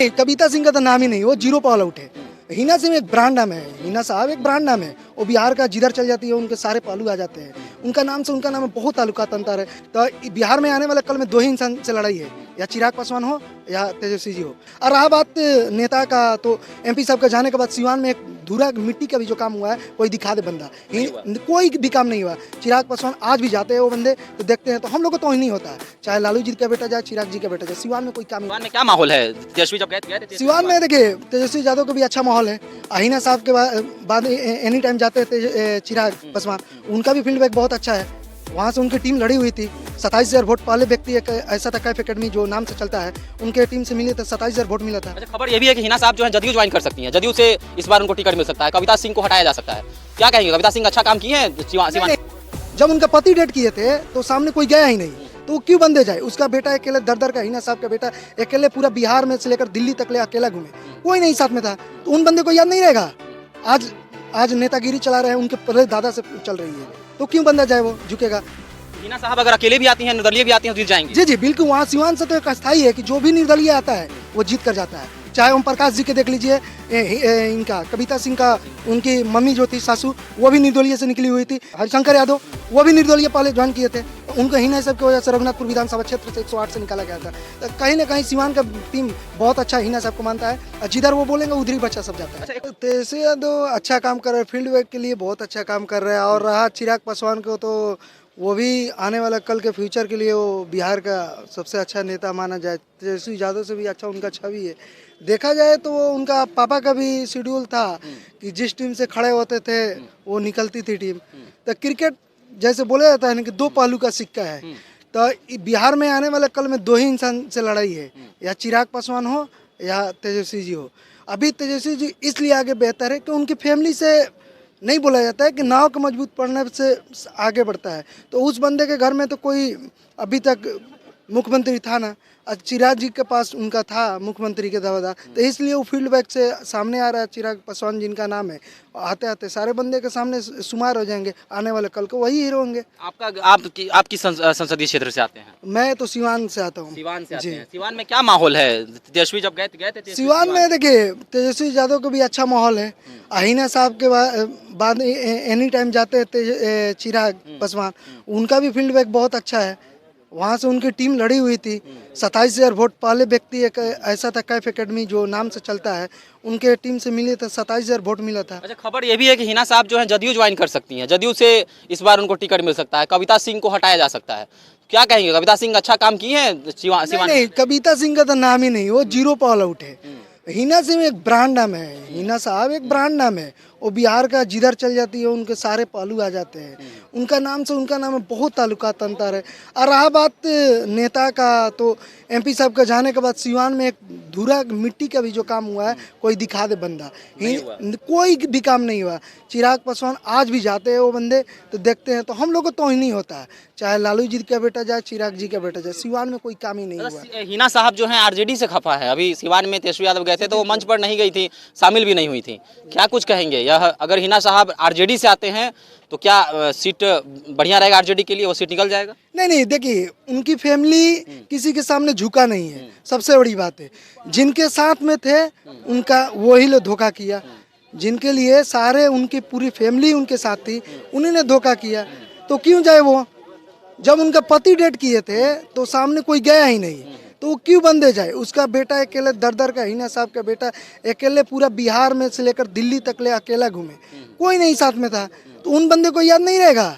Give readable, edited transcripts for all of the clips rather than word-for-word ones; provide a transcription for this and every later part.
कविता सिंह का तो नाम ही नहीं, वो जीरो पे ऑल आउट है। हिना सिंह एक ब्रांड नाम है, हिना साहब एक ब्रांड नाम है। वो बिहार का जिधर चल जाती है उनके सारे पहलू आ जाते हैं। उनका नाम से उनका नाम में बहुत ताल्लुकात अंतर है। तो बिहार में आने वाले कल में दो ही इंसान से लड़ाई है, या चिराग पासवान हो या तेजस्वी जी हो। और रहा बात नेता का, तो एमपी साहब का जाने के बाद सिवान में एक धूरा मिट्टी का भी जो काम हुआ है कोई दिखा दे बंदा, कोई भी काम नहीं हुआ। चिराग पासवान आज भी जाते हैं वो बंदे तो देखते हैं, तो हम लोग को तो नहीं होता है, चाहे लालू जी का बेटा जाए, चिराग जी का बेटा जाए, सिवान में कोई काम नहीं। सिवान में क्या माहौल है? तेजस्वी जब गए थे सिवान में देखिए तेजस्वी यादव का भी अच्छा माहौल है। अहिना साहब के बाद एनी टाइम जाते थे चिराग पासवान, उनका भी फीडबैक बहुत अच्छा है। वहाँ से उनकी टीम लड़ी हुई थी, 27,000 वोट। पहले व्यक्ति एक ऐसा था कैफ एकेडमी जो नाम से चलता है, उनके टीम से मिले थे, 27,000 वोट मिला था। अच्छा, खबर ये भी है कि हिना साहब जो है जदयू ज्वाइन कर सकती हैं, जदयू से इस बार उनको टिकट मिल सकता है, कविता सिंह को हटाया जा सकता है। क्या कहेंगे, कविता सिंह अच्छा काम किए हैं सिवान? जब उनका पति डेट किए थे तो सामने कोई गया ही नहीं, तो वो क्यों बंदे जाए? उसका बेटा अकेले दर का, हिना साहब का बेटा अकेले पूरा बिहार में से लेकर दिल्ली तक ले अकेला घूमे, कोई नहीं साथ में था, तो उन बंदे को याद नहीं रहेगा। आज नेतागिरी चला रहे हैं, उनके पहले दादा से चल रही है, तो क्यों बंदा जाए, वो झुकेगा? हिना साहब अगर अकेले भी आती हैं, निर्दलीय भी आती हैं, तो जीत जाएंगी। जी जी बिल्कुल। वहाँ सिवान से तो एक अस्थाई है कि जो भी निर्दलीय आता है वो जीत कर जाता है। चाहे ओम प्रकाश जी के देख लीजिए, इनका कविता सिंह का, उनकी मम्मी जो थी सासू, वो भी निर्दलीय से निकली हुई थी। हरिशंकर यादव वो भी निर्दलीय पहले ज्वाइन किए थे, उनको हिना साहब की वजह से रघुनाथपुर विधानसभा क्षेत्र से 108 से निकाला गया था। तो कहीं ना कहीं सिवान का टीम बहुत अच्छा हिना साहब को मानता है, जिधर वो बोलेंगे उधर ही बच्चा सब जाता है। तेजस्वी यादव अच्छा काम कर रहे हैं, फील्ड वर्क के लिए बहुत अच्छा काम कर रहे हैं। और रहा चिराग पासवान को, तो वो भी आने वाला कल के फ्यूचर के लिए वो बिहार का सबसे अच्छा नेता माना जाए। तेजस्वी यादव से भी अच्छा उनका छवि है। देखा जाए तो वो उनका पापा का भी शेड्यूल था कि जिस टीम से खड़े होते थे वो निकलती थी टीम। तो क्रिकेट जैसे बोला जाता है ना कि दो पहलू का सिक्का है, तो बिहार में आने वाले कल में दो ही इंसान से लड़ाई है, या चिराग पासवान हो या तेजस्वी जी हो। अभी तेजस्वी जी इसलिए आगे बेहतर है कि उनकी फैमिली से नहीं बोला जाता है कि नाव के मजबूत पड़ने से आगे बढ़ता है। तो उस बंदे के घर में तो कोई अभी तक मुख्यमंत्री था ना, चिराग जी के पास उनका था मुख्यमंत्री के दावेदार, तो इसलिए वो फील्ड बैक से सामने आ रहा है। चिराग पासवान जिनका नाम है, आते आते सारे बंदे के सामने शुमार हो जाएंगे, आने वाले कल को वही हीरो होंगे। आपकी संसदीय क्षेत्र से आते हैं? मैं तो सिवान से आता हूँ। सिवान से आते हैं। सिवान में क्या माहौल है? तेजस्वी जब गए थे सिवान में देखिए तेजस्वी यादव का भी अच्छा माहौल है। अहिना साहब के बाद एनी टाइम जाते थे चिराग पासवान, उनका भी फील्ड बैक बहुत अच्छा है। वहाँ से उनकी टीम लड़ी हुई थी, 27,000 वोट। पहले व्यक्ति एक ऐसा था कैफ एकेडमी जो नाम से चलता है, उनके टीम से मिले थे, 27,000 वोट मिला था। अच्छा, खबर ये भी है कि हिना साहब जो है जदयू ज्वाइन कर सकती हैं, जदयू से इस बार उनको टिकट मिल सकता है, कविता सिंह को हटाया जा सकता है। क्या कहेंगे, कविता सिंह अच्छा काम किए हैं सिवान? नहीं, कविता सिंह का तो नाम ही नहीं, वो जीरो पे ऑल आउट है। हिना सिंह एक ब्रांड नाम है, हिना साहब एक ब्रांड नाम है। वो बिहार का जिधर चल जाती है उनके सारे पहलू आ जाते हैं। उनका नाम से उनका नाम में बहुत ताल्लुकात अंतर है। और रहा बात नेता का, तो एमपी साहब का जाने के बाद सिवान में एक धूरा मिट्टी का भी जो काम हुआ है कोई दिखा दे बंदा, कोई भी काम नहीं हुआ। चिराग पासवान आज भी जाते हैं वो बंदे तो देखते हैं, तो हम लोग को तो नहीं होता है, चाहे लालू जी का बेटा जाए, चिराग जी का बेटा जाए, सिवान में कोई काम ही नहीं हुआ। हिना साहब जो है आरजेडी से खफा है। अभी सिवान में तेजस्वी यादव गए थे तो वो मंच पर नहीं गई थी, शामिल भी नहीं हुई थी। क्या कुछ कहेंगे, यह अगर हिना साहब आरजेडी से आते हैं तो क्या सीट बढ़िया रहेगा आरजेडी के लिए, वो सीट निकल जाएगा? नहीं, देखिए उनकी फैमिली किसी के सामने झुका नहीं है, सबसे बड़ी बात है। जिनके साथ में थे उनका वही लोग धोखा किया, जिनके लिए सारे उनकी पूरी फैमिली उनके साथ थी उन्होंने धोखा किया, तो क्यों जाए वो? जब उनका पति डेट किए थे तो सामने कोई गया ही नहीं, तो वो क्यों बंदे जाए? उसका बेटा अकेले दर का, हिना साहब का बेटा अकेले पूरा बिहार में से लेकर दिल्ली तक ले अकेला घूमे, कोई नहीं साथ में था, तो उन बंदे को याद नहीं रहेगा।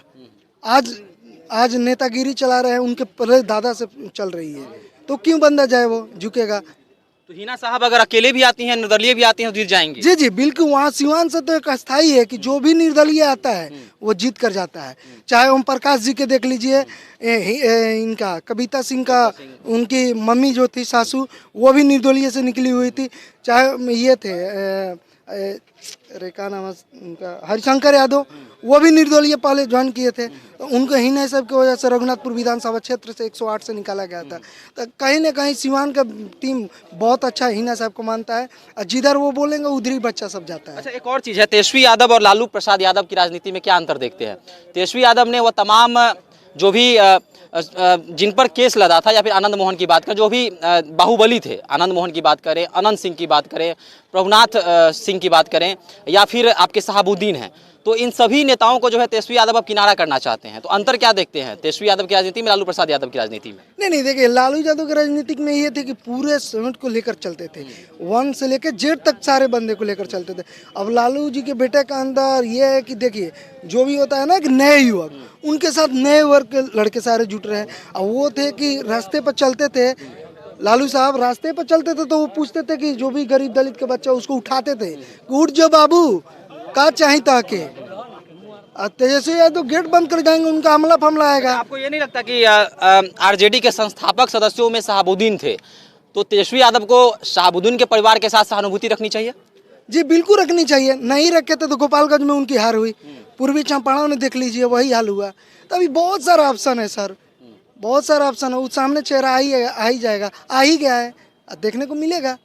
आज नेतागिरी चला रहे हैं, उनके पहले दादा से चल रही है, तो क्यों बंदा जाए, वो झुकेगा? तो हिना साहब अगर अकेले भी आती हैं, निर्दलीय भी आती हैं, तो जीत जाएंगी। जी जी बिल्कुल। वहाँ सिवान से तो एक अस्थाई है कि जो भी निर्दलीय आता है वो जीत कर जाता है। चाहे ओम प्रकाश जी के देख लीजिए, इनका कविता सिंह का, उनकी मम्मी जो थी सासू, वो भी निर्दलीय से निकली हुई थी। चाहे ये थे अरे क्या नाम है उनका, हरिशंकर यादव, वो भी निर्दलीय पहले ज्वाइन किए थे, तो उनको हिना साहब की वजह से रघुनाथपुर विधानसभा क्षेत्र से 108 से निकाला गया था। तो कहीं ना कहीं सिवान का टीम बहुत अच्छा हिना साहब को मानता है, और जिधर वो बोलेंगे उधर ही बच्चा सब जाता है। अच्छा, एक और चीज़ है, तेजस्वी यादव और लालू प्रसाद यादव की राजनीति में क्या अंतर देखते हैं? तेजस्वी यादव ने वो तमाम जो भी जिन पर केस लदा था, या फिर आनंद मोहन की बात करें, जो भी बाहुबली थे, आनंद मोहन की बात करें, अनंत सिंह की बात करें, प्रभुनाथ सिंह की बात करें, या फिर आपके शहाबुद्दीन हैं, तो इन सभी नेताओं को जो है तेजस्वी यादव अब किनारा करना चाहते हैं। तो अंतर क्या देखते हैं तेजस्वी यादव की राजनीति में, लालू प्रसाद यादव की राजनीति में? नहीं देखिए, लालू यादव की राजनीतिक में ये थे कि पूरे समेट को लेकर चलते थे, 1 से लेकर जेड तक सारे बंदे को लेकर चलते थे। अब लालू जी के बेटे का अंदर ये है कि देखिए, जो भी होता है ना कि नए युवक, उनके साथ नए वर्ग के लड़के सारे जुट रहे हैं। अब वो थे कि रास्ते पर चलते थे, लालू साहब रास्ते पर चलते थे तो वो पूछते थे कि जो भी गरीब दलित के बच्चा उसको उठाते थे, उठ जो बाबू का चाहिए ताके। तेजस्वी यादव गेट बंद कर जाएंगे, उनका हमला फमला आएगा। आपको ये नहीं लगता कि आरजेडी के संस्थापक सदस्यों में शहाबुद्दीन थे, तो तेजस्वी यादव को शहाबुद्दीन के परिवार के साथ सहानुभूति रखनी चाहिए? जी बिल्कुल रखनी चाहिए, नहीं रखे थे तो गोपालगंज में उनकी हार हुई, पूर्वी चंपारण में देख लीजिए वही हाल हुआ। तो अभी बहुत सारा ऑप्शन है सर, बहुत सारा ऑप्शन है, उस सामने चेहरा आ ही जाएगा, आ ही गया है, देखने को मिलेगा।